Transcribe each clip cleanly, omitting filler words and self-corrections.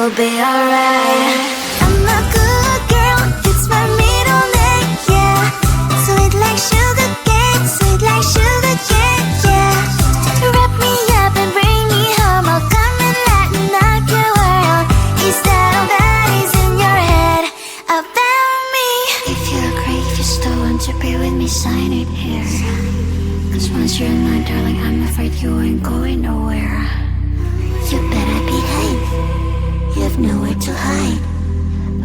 it'll be alright. I'm a good girl, it's my middle name, yeah. Sweet like sugar cane, sweet like sugar cane, yeah. Wrap me up and bring me home, I'll come and lighten up your world. Is that all that is in your head about me? If you agree, if you still want to be with me, sign it here. Cause once you're mine, darling, I'm afraid you ain't going nowhere. You better behave, you have nowhere to hide.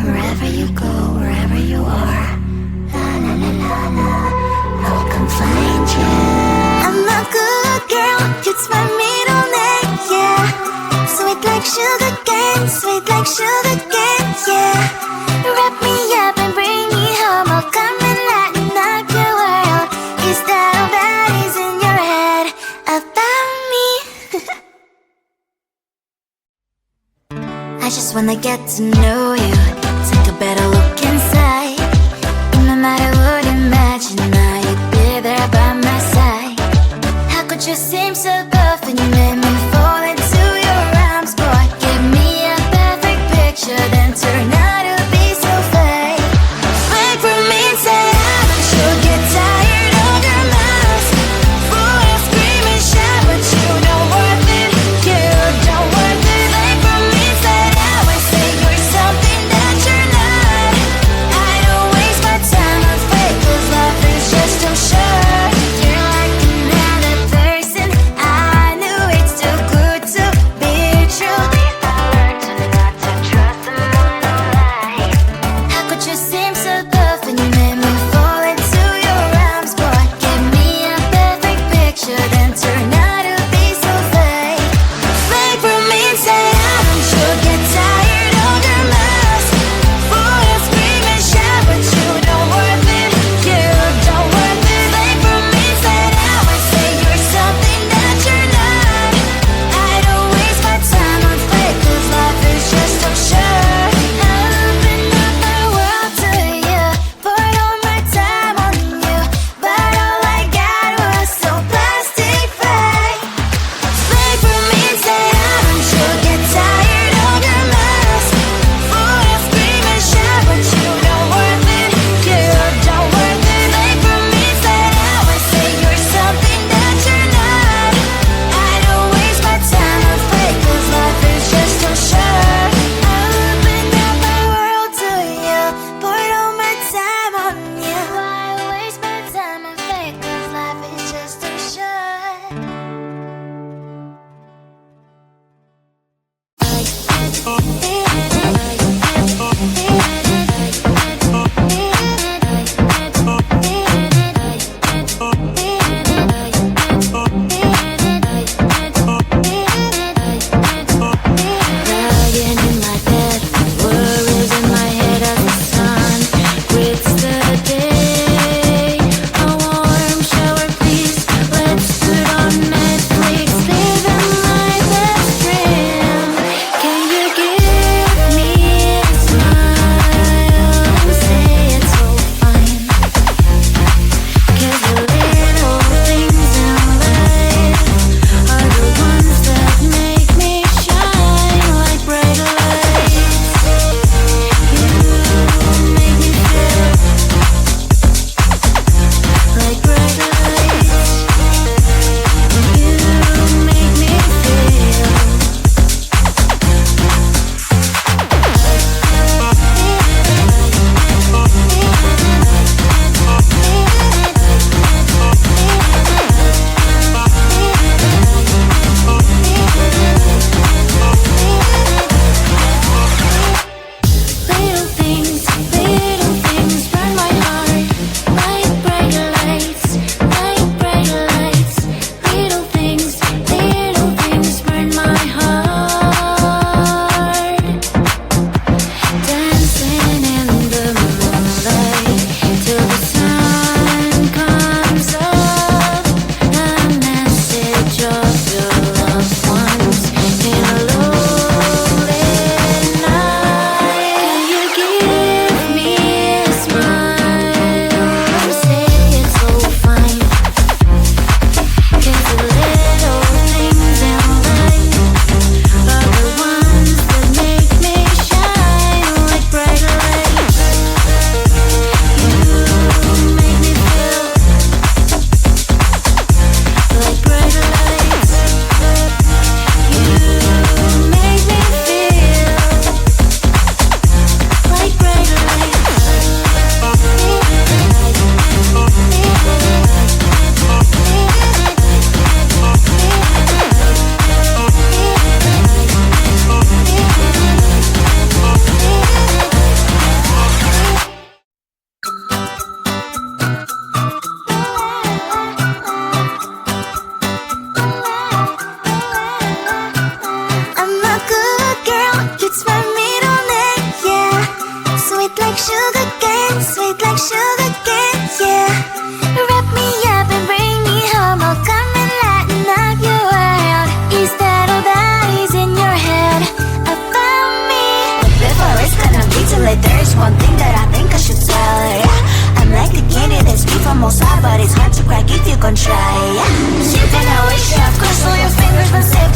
Wherever you go, wherever you are, la la la la la, I'll come find you. I'm a good girl, it's my middle name, yeah. Sweet like sugar cane, sweet like sugar cane, yeah. Wrap me up and bring me home, I'll come and lighten up your world. Is that all that is in your head about me? I just wanna get to know you, take a better look inside. No matter what, imagine now you'd be there by my side. How could you seem so perfect, you made me fall into your arms, boy. Give me a perfect picture, then turn out to be so fake. Wait for me, say I should get tired of your mouth. Boy, I scream and shout, but you don't worth it, you don't worth it. Wait for me, say I say you're something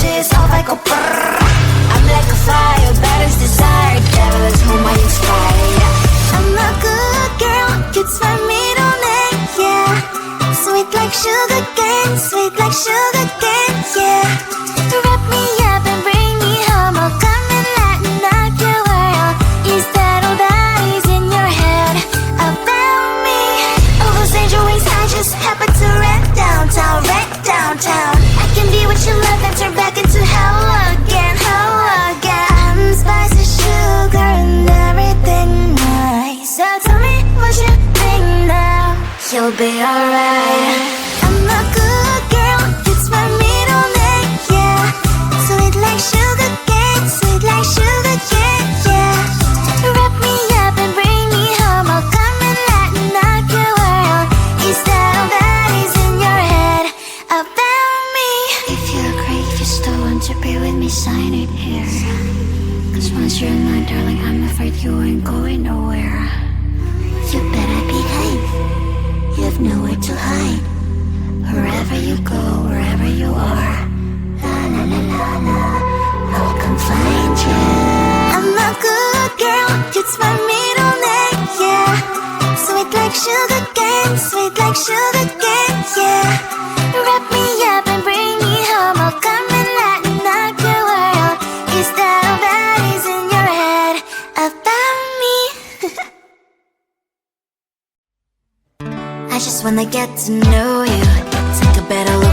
switches off, I go brrrr. I'm like a fire, balance desire, devil is whom I inspire, yeah. I'm a good girl, it's my middle name, yeah. Sweet like sugar cane, sweet like sugar cane, yeah. Wrap me up and bring me home, I'll come and lighten up your world. Is that all that is in your head about me? All those angel wings I just happen to rent downtown, I can be what you love and turn back into hell again, I'm spice and sugar and everything nice. So tell me what you think now, you'll be alright. I'm a good girl, it's my middle name, yeah. Sweet like sugar cane, sweet like sugar cane, yeah. Wrap me up and bring me home, I'll come and lighten up your world. Is that all that is in your head about me? If you're great, if you still want to be with me, sign it here. Cause once you're mine, darling, I'm afraid you ain't going nowhere. You better behave, you have nowhere to hide. Wherever you go, wherever you are, la la la la la, I'll come find you. I'm a good girl, it's my middle name, yeah. Sweet like sugar cane, sweet like sugar cane, yeah. Wrap me up and bring me home, I'll come and lighten up your world. Is that all that is in your head about me? I just wanna get to know you, take a better look